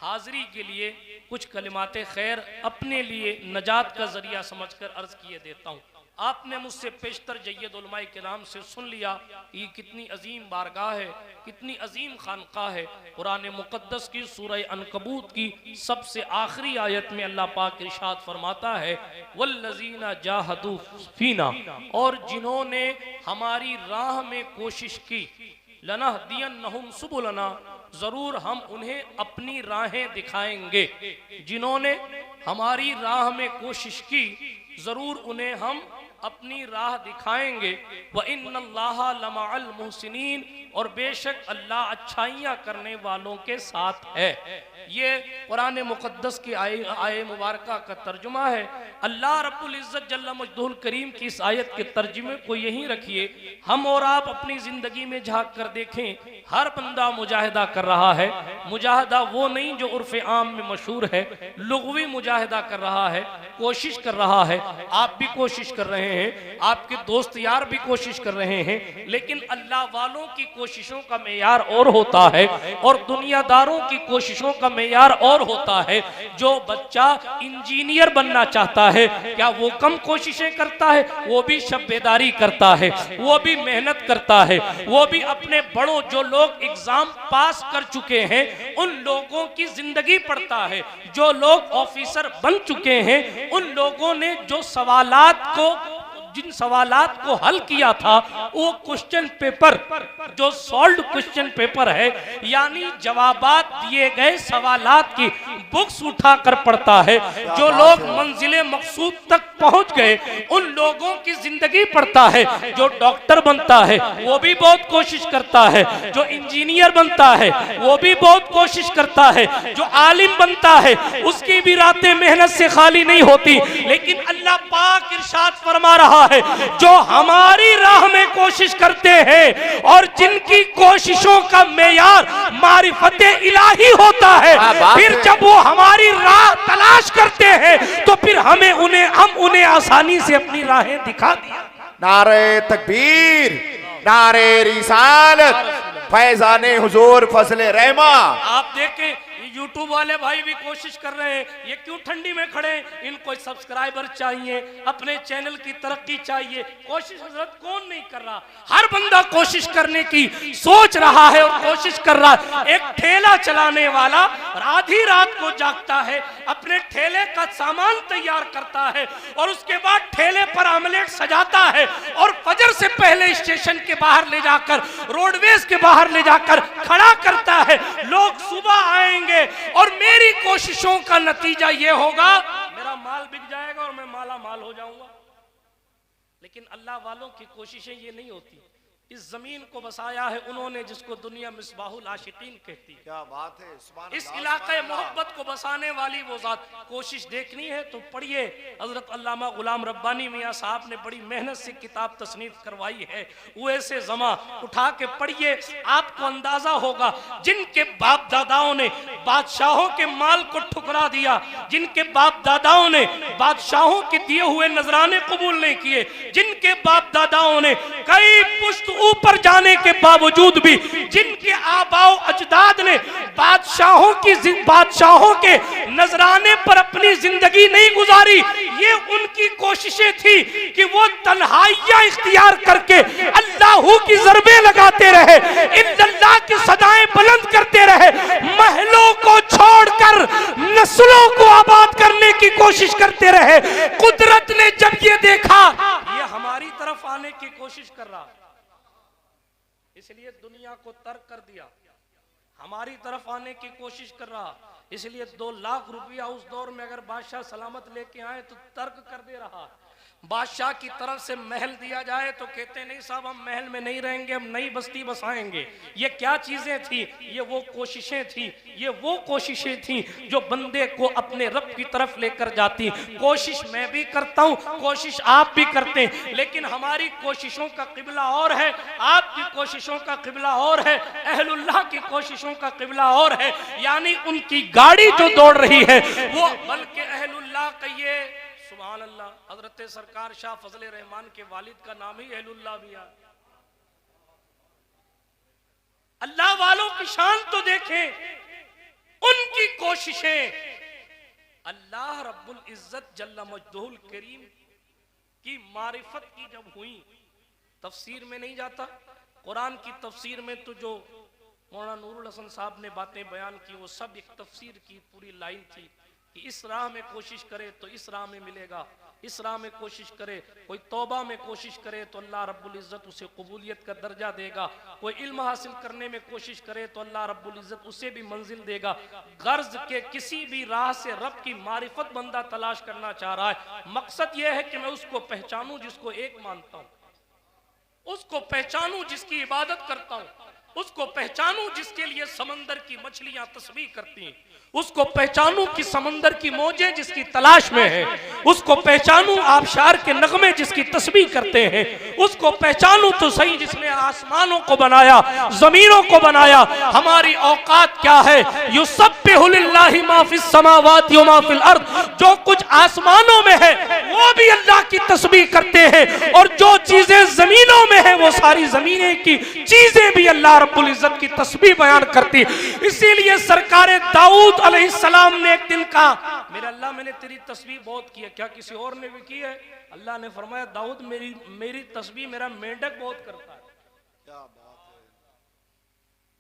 हाजिरी के लिए कुछ कलिमात खैर अपने लिए नजात का जरिया समझकर अर्ज किए देता हूँ। आपने मुझसे पेशतर जय्यद उलमाए किराम से सुन लिया ये कितनी अजीम बारगाह है, कितनी अजीम खानका है। कुरान मुकद्दस की सूरह अनकबूत की सबसे आखिरी आयत में अल्लाह पाक इरशाद फरमाता है वल्लज़ीना जाहदू फीना, और जिन्होंने हमारी राह में कोशिश की, लनहदियन्नहुम सुबुलना, जरूर हम उन्हें अपनी राहें दिखाएंगे। जिन्होंने हमारी राह में कोशिश की जरूर उन्हें हम अपनी राह दिखाएंगे। व इन्नल्लाहा लमअल मुहसिनीन, और बेशक अल्लाह अच्छाइयाँ करने वालों के साथ है। ये कुरान मुकद्दस की आय मुबारका का तर्जुमा है। अल्लाह रब्बुल इज़्ज़त जल्ल मजदूल करीम की इस आयत के तर्जुमे को यहीं रखिए। हम और आप अपनी ज़िंदगी में झांक कर देखें, हर बंदा मुजाहिदा कर रहा है। मुजाहिदा वो नहीं जो उर्फ़ आम में मशहूर है, लुग़वी मुजाहिदा कर रहा है, कोशिश कर रहा है। आप भी कोशिश कर रहे हैं, आपके दोस्त यार भी कोशिश कर रहे हैं, लेकिन अल्लाह वालों की कोशिशों का मेयार और होता है और दुनियादारों की कोशिशों का मेयार और होता है। जो बच्चा इंजीनियर बनना चाहता है, क्या वो कम कोशिशें करता है? वो भी शब्बेदारी करता है, वो भी मेहनत करता है, वो भी अपने बड़ों जो लोग एग्जाम पास कर चुके हैं उन लोगों की जिंदगी पढ़ता है। जो लोग ऑफिसर बन चुके हैं उन लोगों ने जो जिन सवालात को हल किया था वो क्वेश्चन पेपर, जो सॉल्व्ड क्वेश्चन पेपर है, यानी जवाबात दिए गए सवालात की बुक्स उठाकर पढ़ता है। जो लोग मंजिले मकसूद तक पहुंच गए उन लोगों की जिंदगी पढ़ता है। जो डॉक्टर बनता है वो भी बहुत कोशिश करता है, जो इंजीनियर बनता है वो भी बहुत कोशिश करता है, जो आलिम बनता है उसकी भी रातें मेहनत से खाली नहीं होती। लेकिन अल्लाह पाक इरशाद फरमा रहा है जो हमारी राह में कोशिश करते हैं और जिनकी कोशिशों का मेयार मारिफते इलाही होता है, फिर जब वो हमारी राह तलाश करते हैं तो फिर हम उन्हें आसानी से अपनी राहें दिखा दिया। नारे तकबीर, नारे रिसालत, फैजाने हुजूर फजले रहमा। आप देखें यूट्यूब वाले भाई भी कोशिश कर रहे हैं, ये क्यों ठंडी में खड़े हैं? इनको सब्सक्राइबर चाहिए, अपने चैनल की तरक्की चाहिए। कोशिश हजरत कौन नहीं कर रहा? हर बंदा कोशिश करने की सोच रहा है और कोशिश कर रहा है। एक ठेला चलाने वाला आधी रात को जागता है, अपने ठेले का सामान तैयार करता है और उसके बाद ठेले पर आमलेट सजाता है और फजर से पहले स्टेशन के बाहर ले जाकर, रोडवेज के बाहर ले जाकर खड़ा करता है। लोग सुबह आएंगे और मेरी कोशिशों का नतीजा ये होगा मेरा माल बिक जाएगा और मैं माला माल हो जाऊंगा। लेकिन अल्लाह वालों की कोशिशें ये नहीं होती। इस जमीन को बसाया है उन्होंने जिसको दुनिया मिसबाहुल आशिकीन कहती है। क्या बात है। इस इलाके मोहब्बत को बसाने वाली वो जात। कोशिश देखनी है तो पढ़िए, हजरत अल्लामा गुलाम रब्बानी मियाँ साहब ने बड़ी मेहनत से किताब तसनीफ करवाई है, वो ऐसे जमा उठा के पढ़िए, आपको अंदाजा होगा। जिनके बाप दादाओं ने बादशाहों के माल को ठुकरा दिया, जिनके बाप दादाओं ने बादशाहों के दिए हुए नजराने कबूल नहीं किए, जिनके बाप दादाओं ने कई पुश्त ऊपर जाने के बावजूद भी, जिनके आबाओ अजदाद ने बादशाहों के नजराने पर अपनी जिंदगी नहीं गुजारी, ये उनकी कोशिशें थी कि वो तन्हाइयां इख्तियार करके अल्लाहू की ज़रबे लगाते रहे, इल्लल्लाह की सदाएं बुलंद करते रहे, महलों को छोड़कर नस्लों को आबाद करने की कोशिश करते रहे। कुदरत ने जब ये देखा ये हमारी तरफ आने की कोशिश कर रहा, इसलिए दुनिया को तर्क कर दिया, हमारी तरफ आने की कोशिश कर रहा। इसलिए 2 लाख रुपया उस दौर में अगर बादशाह सलामत लेके आए तो तर्क कर दे रहा। बादशाह की तरफ से महल दिया जाए तो कहते नहीं साहब हम महल में नहीं रहेंगे, हम नई बस्ती बसाएंगे। ये क्या चीजें थी? ये वो कोशिशें थी, ये वो कोशिशें थी जो बंदे को अपने रब की तरफ लेकर जाती। कोशिश मैं भी करता हूँ, कोशिश आप भी करते हैं, लेकिन हमारी कोशिशों का किबला और है, आपकी कोशिशों का किबला और है, अहलुल्लाह की कोशिशों का किबला और है। यानी उनकी गाड़ी जो दौड़ रही है वो बल्कि अहलुल्लाह का ये सुभान अल्लाह, हजरत सरकार शाह फजले रहमान के वालिद का नाम ही अहलुल्लाह भी है। अल्लाह वालों की शान तो देखें, उनकी कोशिशें अल्लाह रब्बुल इज्जत जल्ल मजदुहुल करीम की मारिफत की जब हुई, तफसीर में नहीं जाता, कुरान की तफसीर में तो जो मौलाना नूरुल हसन साहब ने बातें बयान की वो सब एक तफसीर की पूरी लाइन थी कि इस राह में कोशिश करे तो इस राह में मिलेगा, इस राह में कोशिश करे, कोई तौबा में कोशिश करे तो अल्लाह रब्बुल इज्जत उसे कबूलियत का दर्जा देगा, कोई इल्म हासिल करने में कोशिश करे तो अल्लाह रब्बुल इज्जत उसे भी मंजिल देगा। गर्ज के किसी भी राह से रब की मारिफत बंदा तलाश करना चाह रहा है, मकसद यह है कि मैं उसको पहचानूं जिसको एक मानता हूं, उसको पहचानूं जिसकी इबादत करता हूं, उसको पहचानूं जिसके लिए समंदर की मछलियां तस्बीह करती हैं, उसको पहचानूं कि समंदर की मौजें जिसकी तलाश में है, उसको पहचानूं आबशार के नगमे जिसकी तस्बीह करते हैं, उसको पहचानूं तो सही जिसने आसमानों को बनाया, जमीनों को बनाया। हमारी औकात क्या है? युसब्बिहु लिल्लाहि मा फिस समावाति व मा फिल अर्द, जो कुछ आसमानों में है वो भी अल्लाह की तस्बीह करते हैं, और जो चीजें जमीनों में है वो सारी जमीनें की चीजें भी अल्लाह रब्बुल इज्जत की तस्बीह बयान करती। इसीलिए सरकारे दाऊद अलैहिस्सलाम ने एक दिन कहा, मेरे अल्लाह मैंने तेरी तस्बीह बहुत की है, क्या किसी और ने भी की है? अल्लाह ने फरमाया, दाऊद मेरी तस्बीह मेरा मेंढक बहुत करता है। क्या बात है,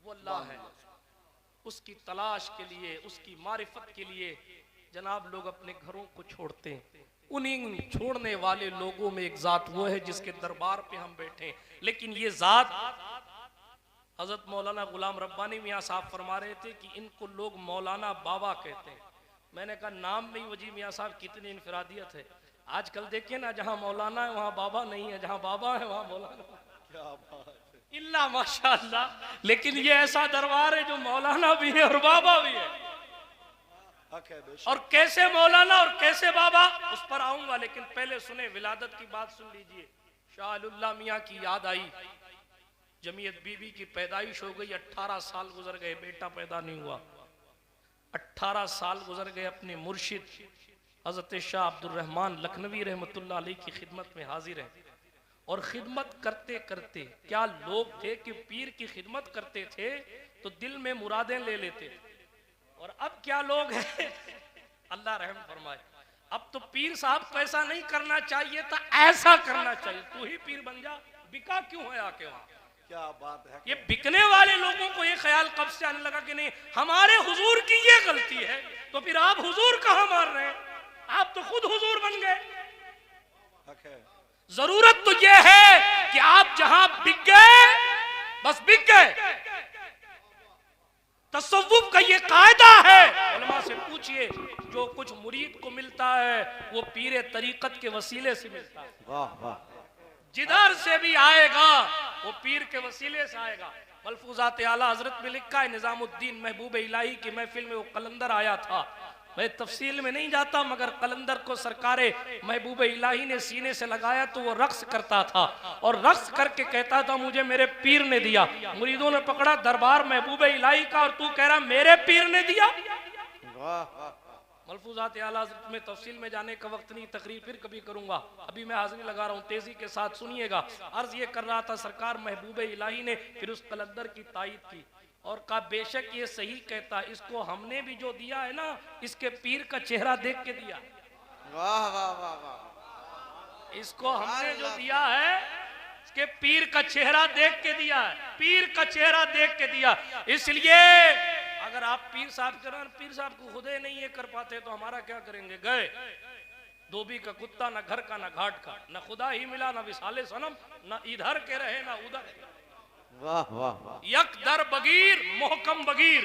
वो अल्लाह है, उसकी तलाश के लिए, उसकी मारिफत के लिए जनाब लोग अपने घरों को छोड़ते हैं। उन्हीं छोड़ने वाले लोगों में एक जात वो है जिसके दरबार पे हम बैठे, लेकिन ये जात हजरत मौलाना गुलाम रब्बानी मियाँ साहब फरमा रहे थे कि इनको लोग मौलाना बाबा कहते हैं। मैंने कहा नाम में ही वजी मियाँ साहब कितनी इनफरादियत है। आजकल देखिए ना, जहाँ मौलाना है वहाँ बाबा नहीं है, जहाँ बाबा है वहाँ मौलाना। क्या बात है, इल्ला माशाअल्लाह। लेकिन ये ऐसा दरबार है जो मौलाना भी है और बाबा भी है। हक है बेशक। और कैसे मौलाना और कैसे बाबा, उस पर आऊंगा, लेकिन पहले सुने विलादत की बात सुन लीजिए। शाह मियाँ की याद आई, जमीयत बीबी की पैदाइश हो गई, 18 साल गुजर गए, बेटा पैदा नहीं हुआ। 18 साल गुजर गए, अपने मुर्शिद हजरत शाह अब्दुल रहमान लखनवी रहमतुल्लाह अलैह की खिदमत में हाजिर है। और खिदमत करते करते क्या लोग थे कि पीर की खिदमत करते थे तो दिल में मुरादें ले लेते थे, और अब क्या लोग हैं, अल्लाह रहम फरमाए, अब तो पीर साहब को ऐसा नहीं करना चाहिए था, ऐसा करना चाहिए, तू ही पीर बन जा, बिका क्यों है आके वहां। क्या बात है, ये बिकने वाले लोगों को ये ख्याल कब से आने लगा कि नहीं हमारे हुजूर की ये गलती है, तो फिर आप हुजूर कहां मार रहे हैं, आप तो खुद हुजूर बन गए। हक है। जरूरत तो ये है कि आप जहां बिक गए बस बिक गए। तसव्वुफ का ये कायदा है, उलमा से पूछिए, जो कुछ मुरीद को मिलता है वो पीरे तरीकत के वसीले से मिलता है। वाह वाह, जिधर से भी आएगा वो पीर के वसीले से आएगा। मलफूजात आला हजरत में लिखा है, निजामुद्दीन महबूब इलाही की महफिल में वो कलंदर आया था। मैं तफसील में नहीं जाता, मगर कलंदर को सरकारे महबूब इलाही ने सीने से लगाया तो वो रक्स करता था, और रक्स करके कहता था मुझे मेरे पीर ने दिया। मुरीदों ने पकड़ा दरबार महबूब इलाही का, और तू कह रहा मेरे पीर ने दिया। वाह वाह। मलफूजात आला हज़रत में तफसील में जाने का वक्त नहीं, तकरीर फिर कभी करूंगा, अभी मैं हाजिरी लगा रहा हूँ, तेजी के साथ सुनिएगा। अर्ज ये कर रहा था, सरकार महबूब इलाही ने फिर उस कलंदर की तायद की और कहा बेशक ये सही कहता, इसको हमने भी जो दिया है ना, इसके पीर का चेहरा देख के दिया। वाह वाह वाह वाह, इसको हमने जो दिया है इसके पीर का चेहरा देख के दिया है, पीर का चेहरा देख के दिया। इसलिए अगर आप पीर साहब पीर साहब को खुदे नहीं ये कर पाते तो हमारा क्या करेंगे। गए धोबी का कुत्ता, ना घर का ना घाट का, ना खुदा ही मिला ना विसाले सनम, ना इधर के रहे ना उधर। वाह वाह वाह, यक दर बगीर मोहकम बगीर,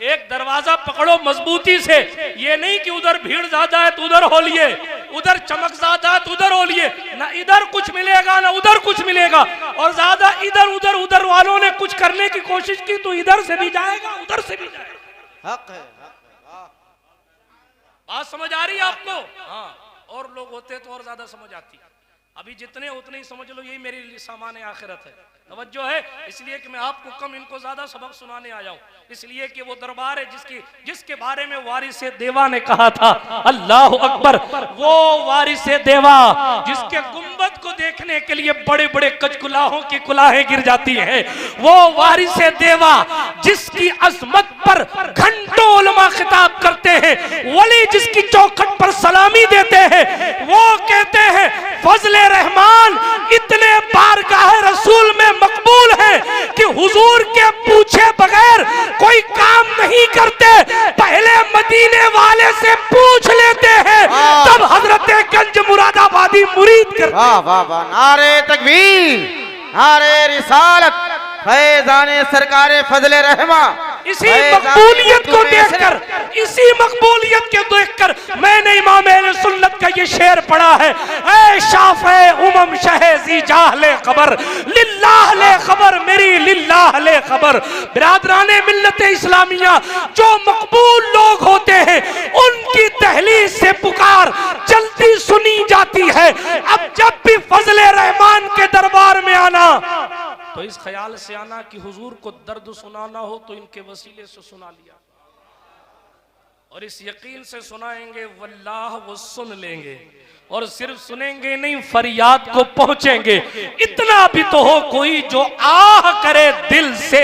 एक दरवाजा पकड़ो मजबूती से, ये नहीं कि उधर भीड़ ज्यादा है तो उधर हो लिए, उधर चमक ज्यादा है तो उधर हो लिए, ना इधर कुछ मिलेगा ना उधर कुछ मिलेगा। और ज्यादा इधर उधर उधर वालों ने कुछ करने की कोशिश की तो इधर से भी जाएगा उधर से भी जाएगा। हक है, वाह। बात समझ आ रही है आपको? हाँ, और लोग होते तो और ज्यादा समझ आती। अभी जितने उतने ही समझ लो, यही मेरी सामान आखिरत है। तवज्जो है, इसलिए कि मैं आपको कम, इनको ज्यादा सबक सुनाने आया हूँ, इसलिए कि वो दरबार है जिसके बारे में वारिसे देवा ने कहा था, अल्लाह अकबर, वो वारिसे देवा जिसके गुंबद को देखने के लिए बड़े बड़े कचकुलाहों की कुलाहें गिर जाती है, वो वारिसे देवा जिसकी अजमत पर घंटों उलमा खिताब करते हैं, वली जिसकी चौखट पर सलामी देते हैं, वो कहते हैं फजले रहमान इतने बारगाह रसूल में मकबूल है कि हुजूर के पूछे बगैर कोई काम नहीं करते, पहले मदीने वाले से पूछ लेते हैं, तब हजरत गंज मुरादाबादी मुरीद करते। वाह वाह वाह, नारे तकबीर, नारे रिसालत, फैज़ाने सरकारे फजले रहमा। इसी मकबूलियत को देखकर, इसी मकबूलियत के देखकर मैंने इमाम अहले सुन्नत का ये शेर पढ़ा है, ऐ शाफ़े उमम शहे जाहले खबर, लिल्लाह ले खबर मेरी, लिल्लाह ले खबर। बिरादराने मिल्लत इस्लामिया, जो मकबूल लोग होते हैं उनकी तहलील से पुकार जल्दी सुनी जाती है। अब जब भी फजले रहमान के दरबार में आना तो इस ख्याल से आना कि हुजूर को दर्द सुनाना हो तो इनके वसीले से सुना लिया, और इस यकीन से सुनाएंगे वल्लाह वो सुन लेंगे, और सिर्फ सुनेंगे नहीं फरियाद को पहुंचेंगे। इतना भी तो हो कोई जो आह करे दिल से,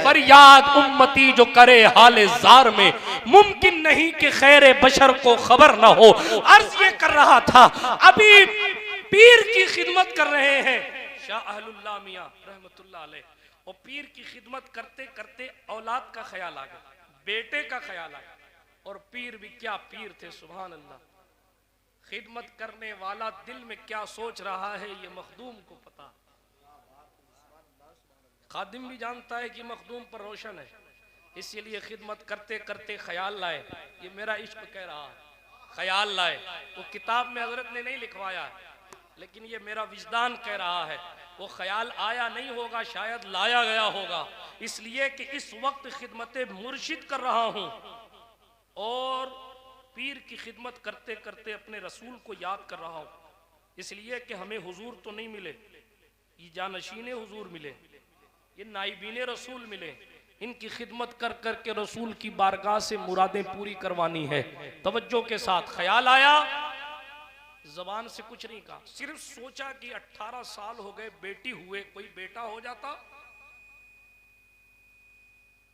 फरियाद उम्मती जो करे हाले जार में, मुमकिन नहीं कि खैर बशर को खबर ना हो। अर्ज ये कर रहा था, अभी पीर की खिदमत कर रहे हैं शाह अहलुल्लाह मियां रहमतुल्लाह अलैह, और पीर की खिदमत करते करते औलाद का ख्याल आ गया, बेटे का ख्याल आ गया, और पीर भी क्या पीर थे, सुभान अल्लाह। खिदमत करने वाला दिल में क्या सोच रहा है ये मखदूम को पता, खादिम भी जानता है कि मखदूम पर रोशन है, इसीलिए खिदमत करते करते ख्याल लाए, ये मेरा इश्क कह रहा है, ख्याल लाए। वो किताब में हजरत ने नहीं लिखवाया है, लेकिन ये मेरा विजदान कह रहा है, वो ख्याल आया नहीं होगा, शायद लाया गया होगा, इसलिए कि इस वक्त खिदमत मुर्शिद कर रहा हूं और पीर की खिदमत करते करते अपने रसूल को याद कर रहा हूं, इसलिए कि हमें हुजूर तो नहीं मिले, ये जानशीने हुजूर मिले, ये नाइबीने रसूल मिले, इनकी खिदमत कर कर के रसूल की बारगाह से मुरादें पूरी करवानी है। तवज्जो के साथ ख्याल आया, जबान से कुछ नहीं कहा, सिर्फ सोचा कि 18 साल हो गए बेटी हुए, कोई बेटा हो जाता।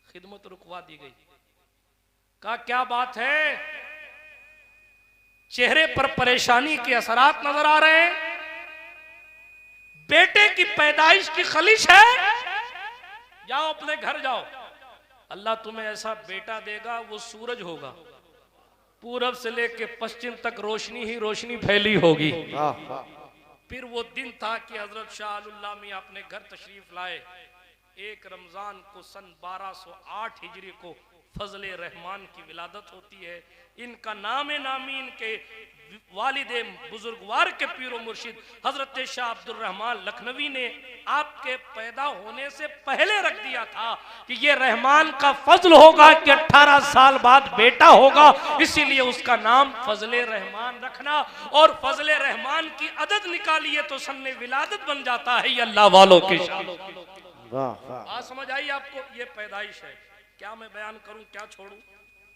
खिदमत रुकवा दी गई, कहा क्या बात है, चेहरे पर परेशानी के असरात नजर आ रहे हैं, बेटे की पैदाइश की खलिश है, जाओ अपने घर जाओ, अल्लाह तुम्हें ऐसा बेटा देगा वो सूरज होगा, पूरब से लेके पश्चिम तक रोशनी ही रोशनी फैली होगी। फिर वो दिन था कि हजरत शाह अल्लाह मियां अपने घर तशरीफ लाए, 1 रमजान को सन 1208 हिजरी को फजले रहमान की विलादत होती है। इनका नामे नामी इनके वालिदे बुजुर्गवार के पीरो मुर्शिद हजरत शाह अब्दुल रहमान लखनवी ने आपके पैदा होने से पहले रख दिया था कि ये रहमान का फजल होगा कि 18 साल बाद बेटा होगा, इसीलिए उसका नाम फजले रहमान रखना, और फजले रहमान की अदद निकालिए तो सन्ने विलादत बन जाता है। ये अल्लाह वालों के बात समझ आई आपको, ये पैदाइश है। क्या मैं बयान करूं, क्या छोड़ूं?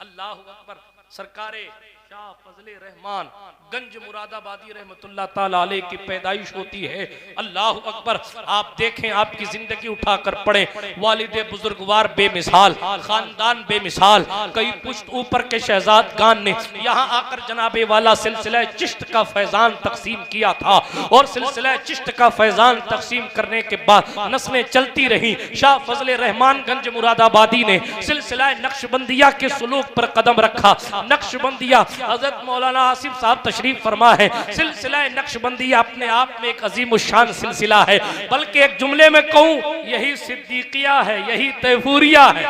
अल्लाह अकबर। सरकारे शाह फजले रहमान गंज मुरादाबादी रहमतुल्लाह ताला अलैह की पैदाइश होती है। अल्लाह अकबर। आप देखें, आपकी जिंदगी उठाकर पढ़े, वालिदे बुजुर्गवार बेमिसाल, खानदान बेमिसाल, कई पुश्त ऊपर के शहजाद गान ने यहाँ आकर जनाबे वाला सिलसिला चिश्त का फैजान तकसीम किया था, और सिलसिला चिश्त का फैजान तकसीम करने के बाद नस्लें चलती रही। शाह फजले रहमान गंज मुरादाबादी ने सिलसिला नक्शबंदिया के सुलूक पर कदम रखा। नक्शबंदिया हजरत मौलाना आसिफ साहब तशरीफ फरमा है। सिलसिला नक्शबंदिया अपने आप में एक अजीम शान सिलसिला है, बल्कि एक जुमले में कहूं यही सिद्दीकिया है, यही तैफूरिया है,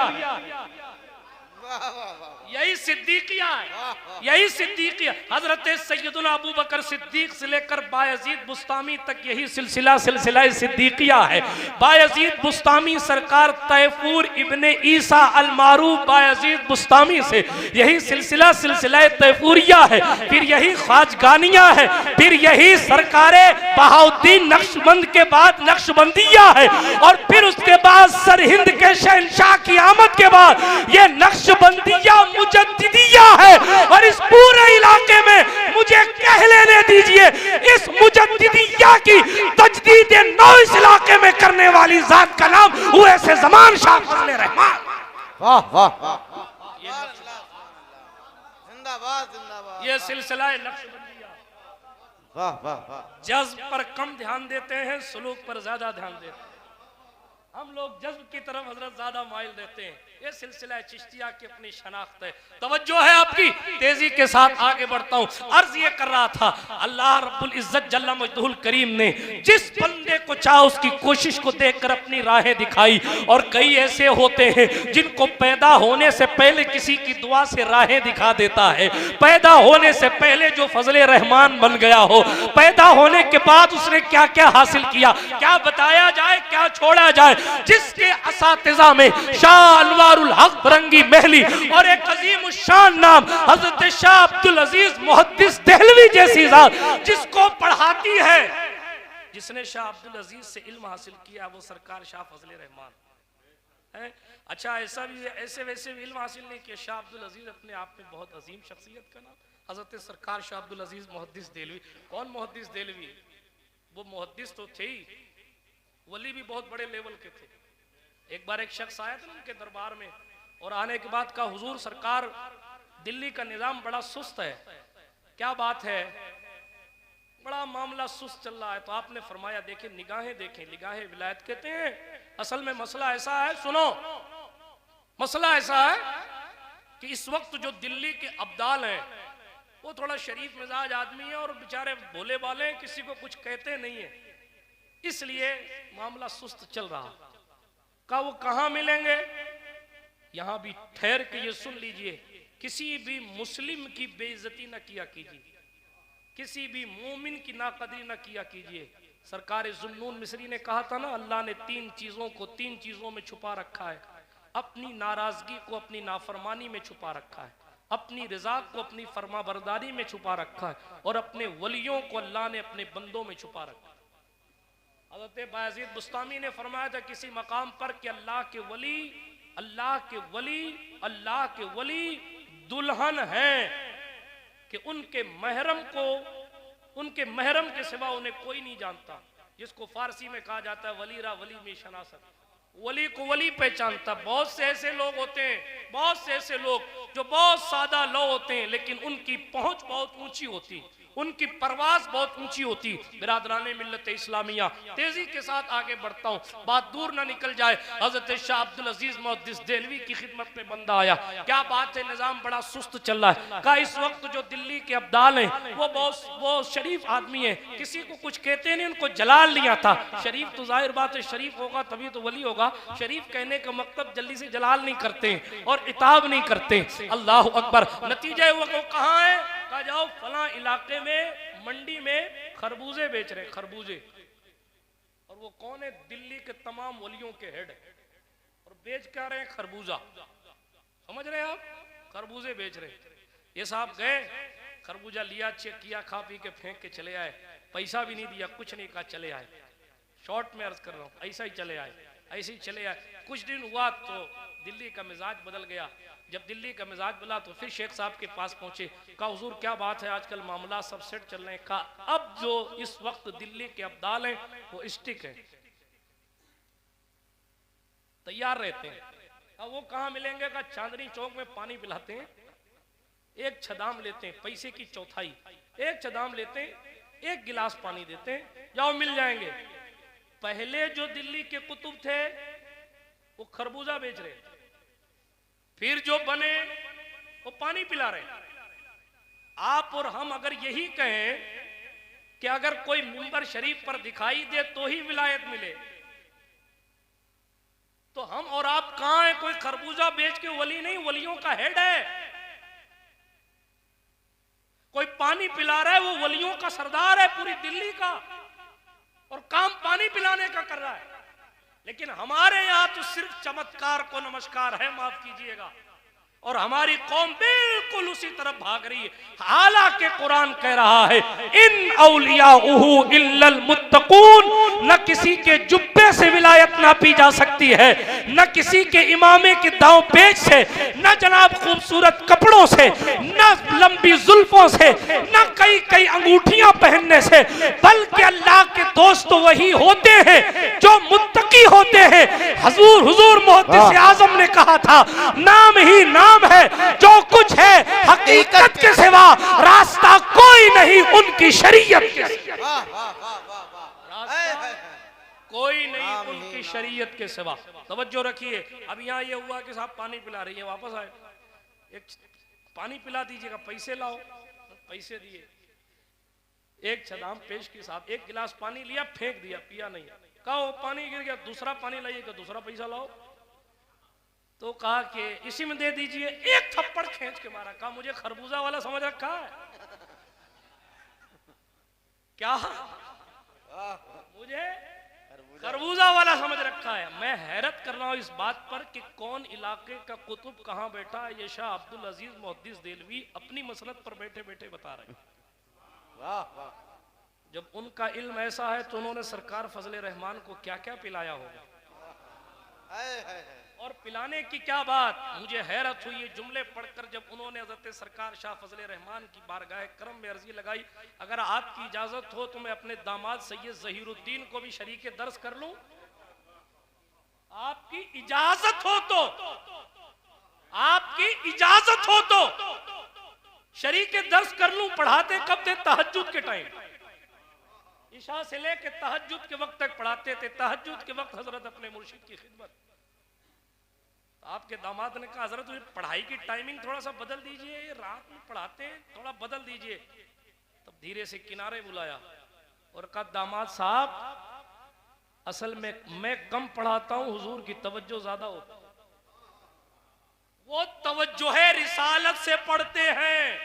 यही सिद्दीकिया है, यही सिद्दीकिया। हजरत सैयदुना अबू बकर सिद्दीक से लेकर बायजीद बुस्तामी तक यही सिलसिला सिद्दीकिया है। बायजीद बुस्तामी सरकार तैफूर इब्ने ईसा अल मारूफ बायजीद बुस्तामी से यही सिलसिला तैफूरिया है, फिर यही ख्वाजगानिया है, फिर यही सरकारे बहाउद्दीन नक्शबंद के बाद नक्शबंदिया है, और फिर उसके बाद सरहिंद के शहंशाह की आमद के बाद ये नक्शबंदिया मुजद्दिदिया है। और इस पूरे इलाके में मुझे कह लेने दीजिए, इस मुजद्दिदिया की तजदीद नौ इस इलाके में करने वाली जात का नाम हुए से ज़मान शाह फजले रहमान। वाह वाह वाह, जिंदाबाद जिंदाबाद। ये सिलसिला नक्शबंदिया। वाह वाह वाह। जज्ब पर कम ध्यान देते हैं, सुलूक पर ज्यादा ध्यान देते हैं। हम लोग जज्ब की तरफ हजरत ज्यादा माइल देते हैं। ये सिलसिला चिश्तिया की अपनी शनाख्त है। तवज्जो है आपकी, तेजी के साथ आगे बढ़ता हूँ। अर्ज ये कर रहा था, अल्लाह रब्बुल इज्जत जल्ला मजदूल करीम ने जिस बंदे को चाहा उसकी कोशिश को देखकर अपनी राहें दिखाई। और कई ऐसे होते हैं जिनको पैदा होने से पहले किसी की दुआ से राहें दिखा देता है। पैदा होने से पहले जो फजले रहमान बन गया हो, पैदा होने के बाद उसने क्या क्या हासिल किया, क्या बताया जाए, क्या छोड़ा जाए। जिसके असातिज़ा में शाह अनवारुल हक फरंगी महली और एक अजीम शान नाम हजरत शाह अब्दुल अजीज मुहद्दिस देहलवी जैसी जात जिसको पढ़ाती है, जिसने शाह अब्दुल अजीज से इल्म हासिल किया, वो सरकार शाह फजले रहमान है। अच्छा, ऐसा भी ऐसे वैसे भी इल्म हासिल नहीं किया। शाह अब्दुल अजीज अपने आप में बहुत अजीम शख्सियत का नाम, हजरत सरकार शाह अब्दुल अजीज मुहद्दिस देहलवी। कौन मुहद्दिस देहलवी? वो मुहद्दिस तो थे ही, वली भी बहुत बड़े लेवल के थे। एक बार एक शख्स आया था उनके दरबार में, और आने के बाद कहा, हुजूर सरकार दिल्ली का निजाम बड़ा सुस्त है। क्या बात है? बड़ा मामला सुस्त चल रहा है। तो आपने फरमाया, देखें निगाहें देखें, निगाहें विलायत कहते हैं। असल में मसला ऐसा है, सुनो, मसला ऐसा है कि इस वक्त जो दिल्ली के अब्दाल हैं वो थोड़ा शरीफ मिजाज आदमी है और बेचारे भोले वाले हैं, किसी को कुछ कहते नहीं है, इसलिए मामला सुस्त चल रहा। का वो कहां मिलेंगे? यहां भी ठहर के ये सुन लीजिए, किसी भी मुस्लिम की बेइज्जती न किया कीजिए, किसी भी मोमिन की नाकदरी न किया कीजिए। सरकार जुन्नून मिस्री ने कहा था ना, अल्लाह ने तीन चीजों को तीन चीजों में छुपा रखा है। अपनी नाराजगी को अपनी नाफरमानी में छुपा रखा है, अपनी रजा को अपनी फरमाबरदारी में छुपा रखा है, और अपने वलियों को अल्लाह ने अपने बंदों में छुपा रखा है। हज़रत बायज़ीद बुस्तामी ने फरमाया था किसी मकाम पर कि अल्लाह के वली, अल्लाह के वली, अल्लाह के वली दुल्हन हैं कि उनके महरम को, उनके महरम के सिवा उन्हें कोई नहीं जानता। जिसको फारसी में कहा जाता है वलीरा वली में शनासत, वली को वली पहचानता। बहुत से ऐसे लोग होते हैं, बहुत से ऐसे लोग जो बहुत सादा लोग होते हैं, लेकिन उनकी पहुंच बहुत ऊंची होती, उनकी परवाज बहुत ऊंची होती। बिरादराने मिल्लत इस्लामिया, तेजी के साथ आगे बढ़ता हूँ, बात दूर ना निकल जाए। हजरत शाह अब्दुल अजीज मुहद्दिस देहलवी की खिदमत में बंदा आया, क्या बात है, निजाम बड़ा सुस्त चल रहा है। कहा इस वक्त जो दिल्ली के अब्दाल हैं वो शरीफ आदमी है, किसी को कुछ कहते नहीं, उनको जलाल नहीं आता। शरीफ तो जाहिर बात है, शरीफ होगा तभी तो वली होगा। शरीफ कहने का मतलब जल्दी से जलाल नहीं करते और इताब नहीं करते। अल्लाह अकबर। नतीजा वो कहाँ है? कहा जाओ फला इलाके में मंडी में खरबूजे बेच रहे, खरबूजे। और वो कौन है? दिल्ली के तमाम वलियों के हेड, और बेच क्या रहे हैं? खरबूजा। समझ रहे हैं आप? खरबूजे बेच रहे। ये साहब गए, खरबूजा लिया, चेक किया, खा पी के फेंक के चले आए, पैसा भी नहीं दिया, कुछ नहीं कहा, चले आए। शॉर्ट में अर्ज कर रहा हूँ, ऐसा ही चले आए, ऐसे ही चले आए। कुछ दिन हुआ तो दिल्ली का मिजाज बदल गया। जब दिल्ली का मिजाज बदला तो फिर शेख साहब के पास पहुंचे, कहा हुजूर क्या बात है, आजकल मामला सब सेट चल रहे हैं। कहा अब जो इस वक्त दिल्ली के अब्दाल हैं वो स्टिक हैं, तैयार रहते हैं। अब वो कहाँ मिलेंगे? कहा चांदनी चौक में पानी पिलाते हैं, एक छदाम लेते हैं, पैसे की चौथाई, एक छदाम लेते हैं, एक गिलास पानी देते हैं, जाओ मिल जाएंगे। पहले जो दिल्ली के कुतुब थे वो खरबूजा बेच रहे, फिर जो बने वो पानी पिला रहे। आप और हम अगर यही कहें कि अगर कोई मिंबर शरीफ पर दिखाई दे तो ही विलायत मिले, तो हम और आप कहां हैं? कोई खरबूजा बेच के वली नहीं, वलियों का हेड है। कोई पानी पिला रहा है, वो वलियों का सरदार है पूरी दिल्ली का, और काम पानी पिलाने का कर रहा है। लेकिन हमारे यहाँ तो सिर्फ चमत्कार को नमस्कार है, माफ कीजिएगा, और हमारी कौम बिल्कुल उसी तरफ भाग रही है। हालांकि कुरान कह रहा है इन औलियाउहु इल्लल मुत्तकून, न किसी के जुब्बे से विलायत नापी जा सकती है, न किसी के इमामे के दांव पेच से, न जनाब खूबसूरत कपड़ों से, न लंबी जुल्फों से, न कई कई अंगूठियां पहनने से, बल्कि अल्लाह के दोस्त तो वही होते हैं जो मुत्तकी होते हैं। हुजूर मुहद्दिस आज़म ने कहा था नाम ही नाम है, जो कुछ है हकीकत के सिवा रास्ता कोई नहीं उनकी शरीयत के सिवा, कोई नहीं उनकी शरीयत के सिवा। तवज्जो रखिए। अब यहाँ ये हुआ कि साहब पानी पिला रही है, वापस आए, एक पानी पिला दीजिएगा, पैसे लाओ, पैसे दिए। एक छदाम पेश की साहब, एक गिलास पानी लिया, फेंक दिया, पिया नहीं, कहा पानी गिर गया, दूसरा पानी लाइएगा, दूसरा पैसा लाओ। तो कहा कि इसी में दे दीजिए, एक थप्पड़ खींच के मारा, कहा मुझे खरबूजा वाला समझ रखा है क्या, मुझे खरबूजा वाला समझ रखा है। मैं हैरत कर रहा हूं इस बात पर कि कौन इलाके का कुतुब कहां बैठा है। ये शाह अब्दुल अजीज मुहद्दिस देलवी अपनी मसलत पर बैठे बैठे बता रहे हैं। जब उनका इल्म ऐसा है तो उन्होंने सरकार फजले रहमान को क्या क्या पिलाया होगा, और पिलाने की क्या बात। मुझे हैरत हुई ये जुमले पढ़कर जब उन्होंने हज़रत सरकार शाह फजले रहमान की बारगाह करम में अर्जी लगाई, अगर आपकी इजाजत हो तो मैं अपने दामाद सैयद ज़हीरुद्दीन को भी शरीके दर्स कर लूं, आपकी इजाजत हो तो, आपकी इजाजत हो तो शरीके दर्स कर लूं। पढ़ाते कब थे? तहज्जुद के टाइम, इशा से लेके तहज्जुद के वक्त तक पढ़ाते थे। तहज्जुद के वक्त हजरत अपने मुर्शिद की खिदमत, आपके दामाद ने कहा हजरत पढ़ाई की टाइमिंग थोड़ा सा बदल दीजिए, रात में पढ़ाते थोड़ा बदल दीजिए। तब धीरे से किनारे बुलाया और कहा दामाद साहब असल में मैं कम पढ़ाता हूं, हुजूर की तवज्जो ज्यादा होती है। वो तवज्जो है रिसालत से पढ़ते हैं,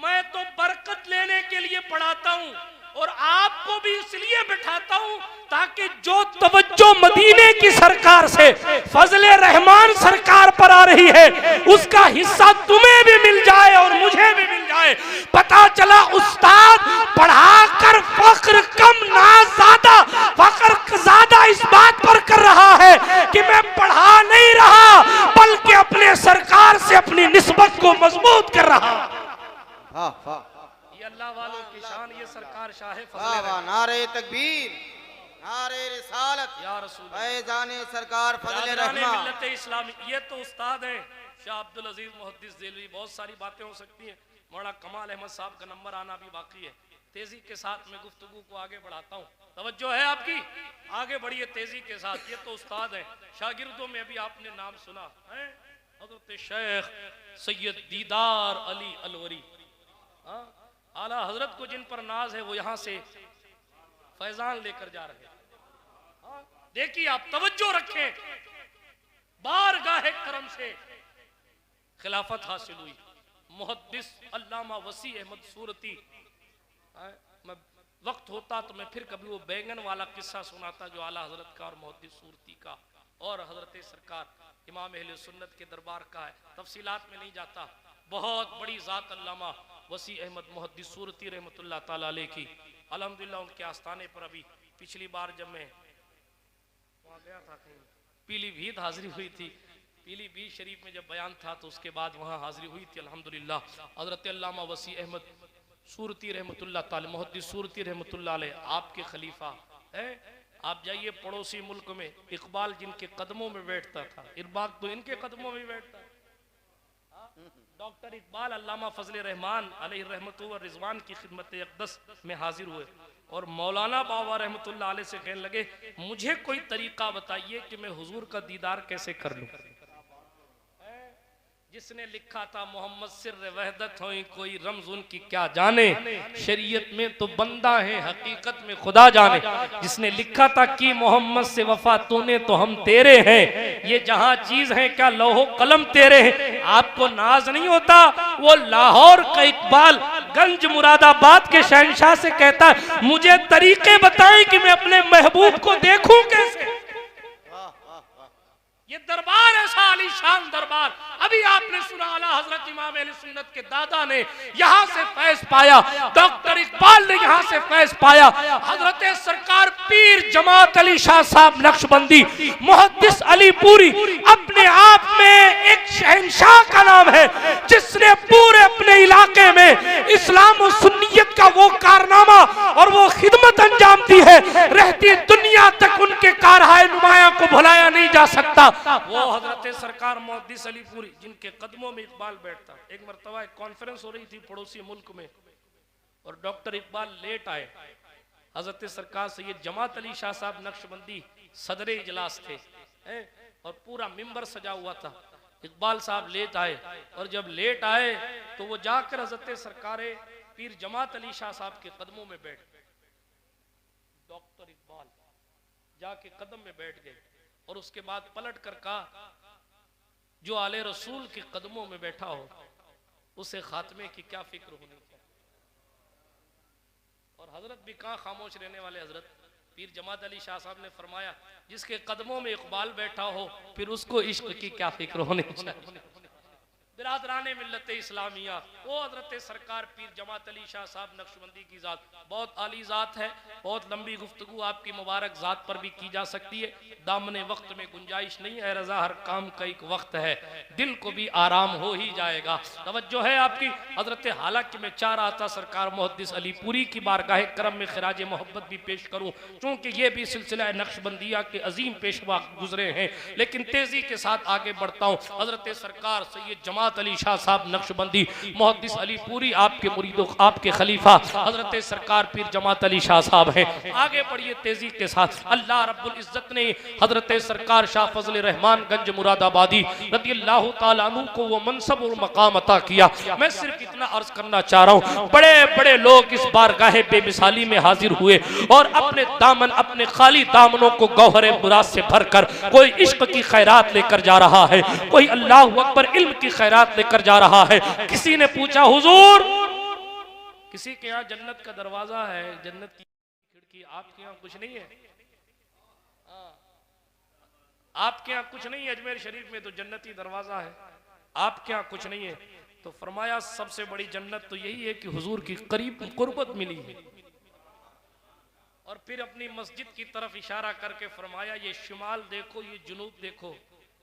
मैं तो बरकत लेने के लिए पढ़ाता हूं, और आपको भी इसलिए बिठाता हूं ताकि जो तवज्जो मदीने की सरकार से फजले रहमान सरकार पर आ रही है उसका हिस्सा तुम्हें भी मिल जाए और मुझे भी मिल जाए। पता चला उस्ताद पढ़ाकर फख्र कम ना ज्यादा, फख्र ज्यादा इस बात पर कर रहा है कि मैं पढ़ा नहीं रहा बल्कि अपने सरकार से अपनी निस्बत को मजबूत कर रहा। ये अल्लाह वालों की शान, ये सरकार शाह फजले। नारे तकबीर, नारे रिसालत, या रसूल फैज़ाने सरकार फजले रहमान मिल्लत इस्लामी। ये तो उस्ताद हैं शाह अब्दुल अजीज मुहद्दिस देलवी। बहुत सारी बातें हो सकती हैं, मौलाना कमाल अहमद साहब का नंबर आना भी बाकी है। तेजी के साथ मैं गुफ्तगू को आगे बढ़ाता हूँ, तवज्जो है आपकी, आगे बढ़िए तेजी के साथ। ये तो उस्ताद हैं, शागिर्दों में भी आपने नाम सुना है हज़रत शेख सैयद दीदार अली अलवरी। आला हजरत को जिन पर नाज है वो यहाँ से फैजान लेकर जा रहे हैं। देखिए आप तवज्जो रखें, बारगाह करम से खिलाफत हासिल हुई। मुहद्दिस अल्लामा वसी अहमद सूरती, मैं वक्त होता तो मैं फिर कभी वो बैंगन वाला किस्सा सुनाता जो आला हजरत का और मुहद्दिस सूरती का और हजरत सरकार इमाम अहले सुन्नत के दरबार का है। तफसीलात में नहीं जाता। बहुत बड़ी जात अल्लामा वसी अहमद मुहद्दिस सूरती रहमतुल्लाह ताला अलैह की अल्हम्दुलिल्लाह उनके आस्थाने पर अभी पिछली बार जब मैं वहाँ गया था पीलीभीत हाजिरी हुई थी, पीलीभीत शरीफ में जब बयान था तो उसके बाद वहाँ हाजिरी हुई थी अल्हम्दुलिल्लाह। हजरत अल्लामा वसी अहमद सूरती रहमतुल्लाह ताला मुहद्दिस सूरती रहमतुल्लाह अलैह आपके खलीफा है। आप जाइए पड़ोसी मुल्क में, इकबाल जिनके कदमों में बैठता था, इरबाक तो इनके कदमों में बैठता। डॉक्टर इकबाल अल्लामा फजले रहमान अलैहि रहमतु व रिजवान की खिदमत अक़दस में हाजिर हुए और मौलाना बाबा रहमतुल्लाह अलैह से कहने लगे मुझे कोई तरीका बताइए कि मैं हुजूर का दीदार कैसे कर लूं। जिसने लिखा था मोहम्मद सिर्र वहदत होई कोई रमज उनकी क्या जाने, शरीयत में तो बंदा है हकीकत में खुदा जाने। जिसने लिखा था कि मोहम्मद से वफा तूने तो हम तेरे हैं, ये जहां चीज है क्या लौहो कलम तेरे हैं। आपको नाज नहीं होता, वो लाहौर का इकबाल गंज मुरादाबाद के शहंशाह से कहता है, मुझे तरीके बताएं कि मैं अपने महबूब को देखूं कैसे। ये दरबार ऐसा आलीशान दरबार। अभी आपने सुना आला हजरत इमाम अहले सुन्नत के दादा ने यहां से फैज पाया, डॉक्टर इकबाल ने यहां से फैज पाया। हजरत सरकार पीर जमात अली शाह साहब नक्शबंदी मुहद्दिस अलीपुरी अपने आप में एक शहंशाह का नाम है, जिसने पूरे अपने इलाके में इस्लाम और सुन्नियत का वो कारनामा और वो खिदमत अंजाम दी है, रहती दुनिया तक उनके कारहाय नुमाया को भुलाया नहीं जा सकता। वो हजरत सरकार मुहद्दिस अलीपुरी जिनके कदमों में इकबाल बैठता। एक मरतबा एक कॉन्फ्रेंस हो रही थी पड़ोसी मुल्क में और डॉक्टर इकबाल लेट आए। हजरत सरकार सैयद जमात अली शाह साहब नक्शबंदी सदरे इजलास थे और पूरा मिंबर सजा हुआ था। इकबाल साहब लेट आए और जब लेट आए तो वो जाकर हजरत सरकार पीर जमात अली शाह साहब के कदमों में बैठ गए। डॉक्टर इकबाल जाके कदम में बैठ गए और उसके बाद पलट कर कहा, जो आले रसूल के कदमों में बैठा हो उसे खात्मे की क्या फिक्र होनी चाहिए। और हजरत भी कहाँ खामोश रहने वाले। हजरत पीर जमात अली शाह साहब ने फरमाया, जिसके कदमों में इकबाल बैठा हो फिर उसको इश्क की क्या फिक्र होनी चाहिए। बिरादराने मिल्लत इस्लामिया, वो हजरत सरकार पीर जमात अली शाह साहब नक्शबंदी की जात बहुत आली जात है। बहुत लंबी गुफ्तगू आपकी मुबारक जात पर भी की जा सकती है, दामने वक्त में गुंजाइश नहीं है। रजा हर काम का एक वक्त है, दिल को भी आराम हो ही जाएगा। तवज्जो है आपकी। हजरत हालांकि मैं चाह रहा था सरकार मुहद्दिस अलीपुरी की बारगाह करम में खिराज मोहब्बत भी पेश करूँ, चूँकि ये भी सिलसिला नक्शबंदिया के अजीम पेशवा गुजरे हैं, लेकिन तेजी के साथ आगे बढ़ता हूँ। हजरत सरकार सैयद जमात अली शाह साहब नक्शबंदी मुहद्दिस अलीपुरी आपके मुरीदों आपके खलीफा हजरत सरकार पीर जमात अली शाह साहब हैं। आगे बढ़िए तेजी के साथ। अल्लाह रब्बुल इज्जत ने हजरत सरकार शाह फजल रहमान गंज मुरादाबादी रदियल्लाहु ताला अन्हु को वो मनसब और मकाम अता किया। मैं सिर्फ इतना अर्ज करना चाह रहा हूँ, बड़े बड़े लोग इस बारगाह बेमिसाली में हाजिर हुए और अपने दामन अपने खाली दामनों को गौहर मुराद से भरकर कोई इश्क की खैरात लेकर जा रहा है, कोई अल्लाह अकबर इल्म की खैरात लेकर जा रहा है। किसी ने पूछा, हुजूर किसी के यहाँ जन्नत का दरवाजा है, जन्नत की खिड़की, आपके यहाँ कुछ नहीं है? आपके यहाँ कुछ नहीं है? अजमेर शरीफ में तो जन्नती दरवाजा है, आपके यहाँ कुछ नहीं है? तो फरमाया सबसे बड़ी जन्नत तो यही है कि हुजूर की करीब कुर्बत मिली है। और फिर अपनी मस्जिद की तरफ इशारा करके फरमाया, ये शिमाल देखो, ये जुनूब देखो,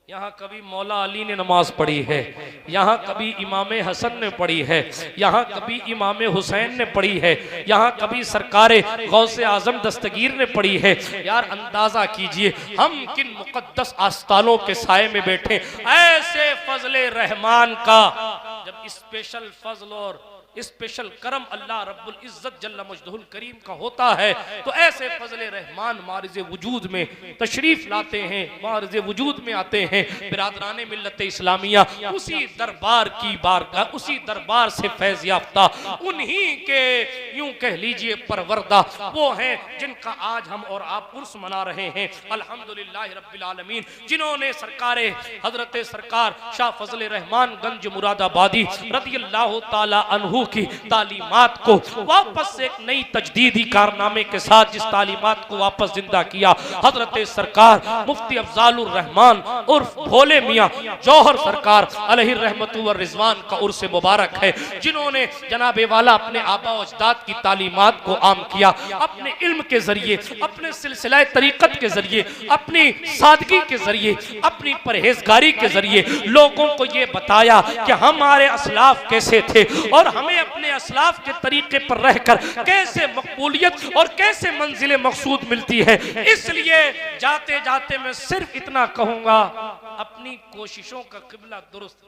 यहाँ कभी मौला अली ने नमाज पढ़ी है, यहाँ कभी इमाम हसन ने पढ़ी है, यहाँ कभी इमाम हुसैन ने पढ़ी है, यहाँ कभी सरकारे गौसे आजम दस्तगीर ने पढ़ी है। यार अंदाजा कीजिए हम किन मुकद्दस आस्तानों के साये में बैठे। ऐसे फजले रहमान का जब स्पेशल फजल और स्पेशल करम अल्लाह रब्बुल इज्जत जल्ल मजदहुल करीम का होता है, तो ऐसे फजले रहमान मारिज़े वजूद में तशरीफ लाते हैं, मारिज़े वजूद में आते हैं। बिरादराने मिल्लत इस्लामिया उसी दरबार की बारगाह, उसी दरबार से फैज़ याफ्ता, उन्हीं के यूं कह लीजिए परवरदा वो हैं जिनका आज हम और आप उर्स मना रहे हैं। अल्हम्दुलिल्लाह रब्बिल आलमीन, जिन्होंने सरकारे हजरत सरकार शाह फजल रहमान गंज मुरादाबादी रदियल्लाहु ताला अन्हु की तालीमात को वापस से एक नई तजदीदी कारनामे के साथ जिस तालीमात को वापस जिंदा किया, हजरत सरकार मुफ्ती अफजालुर रहमान उर्फ भोले मियां जौहर सरकार अलैहि रहमतु व रिजवान का उर्स मुबारक है, जिन्होंने जनाबे वाला अपने आबा व अजदाद की तालीमात को आम किया, अपने इल्म के जरिए, अपने सिलसिला तरीकत के जरिए, अपनी सादगी के जरिए, अपनी परहेजगारी के जरिए लोगों को ये बताया कि हमारे असलाफ कैसे थे और हमें अपने असलाफ के तरीके पर रहकर कैसे मकबूलियत और कैसे मंजिल मकसूद मिलती है। इसलिए जाते जाते मैं सिर्फ इतना कहूंगा, अपनी कोशिशों का किबला दुरुस्त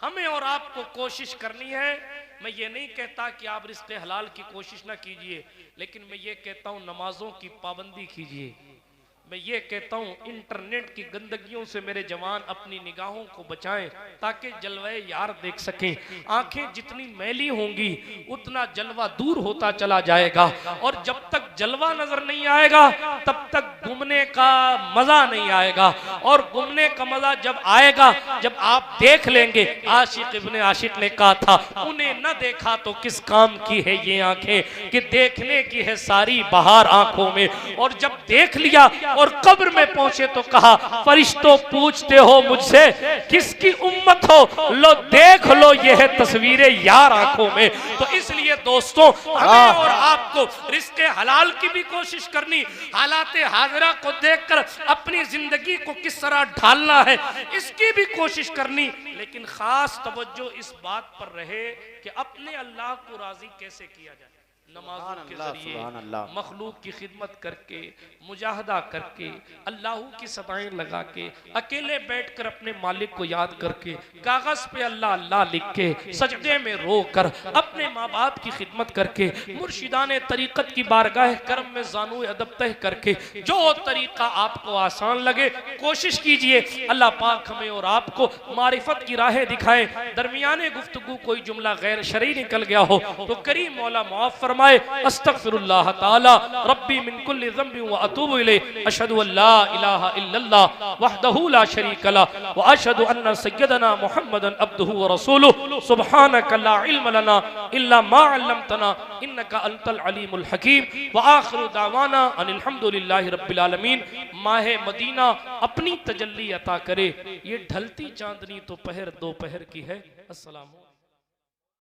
हमें और आपको कोशिश करनी है। मैं ये नहीं कहता कि आप रिज़्क़ हलाल की कोशिश ना कीजिए, लेकिन मैं ये कहता हूँ नमाजों की पाबंदी कीजिए। मैं ये कहता हूँ इंटरनेट की गंदगियों से मेरे जवान अपनी निगाहों को बचाएं ताकि जलवे यार देख सकें। आंखें जितनी मैली होंगी उतना जलवा दूर होता चला जाएगा, और जब तक जलवा नजर नहीं आएगा तब तक घूमने का मजा नहीं आएगा। और घूमने का मजा जब आएगा जब आप देख लेंगे। आशिक इब्ने आशिक ने कहा था, उन्हें न देखा तो किस काम की है ये आंखें, कि देखने की है सारी बहार आंखों में। और जब देख लिया और कब्र में पहुंचे तो कहा, फरिश्तों पूछते हो मुझसे किसकी उम्मत हो, लो देख लो ये है तस्वीरें यार आंखों में। तो इसलिए दोस्तों हमें और आपको रिज़्क़े हलाल की भी कोशिश करनी, हालाते हाज़िरा को देखकर अपनी जिंदगी को किस तरह ढालना है इसकी भी कोशिश करनी, लेकिन खास तवज्जो इस बात पर रहे कि अपने अल्लाह को राजी कैसे किया जाए। नमाज़ों के जरिए मखलूक की खिदमत करके, मुजाहदा करके, अल्लाह की सदाएं लगा के, अकेले बैठकर अपने मालिक को याद करके, कागज पे अल्लाह अल्लाह लिख के, सजदे में रो कर, अपने माँ बाप की खिदमत करके, मुर्शिदाने तरीक़त की बारगाह करम में ज़ानू अदब तह करके, जो तरीक़ा आपको आसान लगे कोशिश कीजिए। अल्लाह पाक हमें और आपको मारिफत की राहें दिखाए। दरमियाने गुफ्तगू कोई जुमला गैर शरई निकल गया हो तो करीम मौला माफ़ फरमाए। अस्तगफिरुल्लाह ताला रब्बी मिन कुल्लि ज़ंबि व अतूबु इलैहि, अशहदु अल्ला इलाहा इल्लल्लाह वहदहु ला शरीका लहु व अशहदु अन्ना सय्यदना मुहम्मदन अब्दुहु व रसूलुहु, सुब्हानका ला इल्म लना इल्ला मा अल्लमतना इन्नका अंतल अलीमुल हकीम। व आखिरु दावाना अनिल हम्दुलिल्लाहि रब्बिल आलमीन। माहे मदीना अपनी तजल्ली अता करे। ये ढलती चांदनी तो पहर दोपहर की है। अस्सलाम।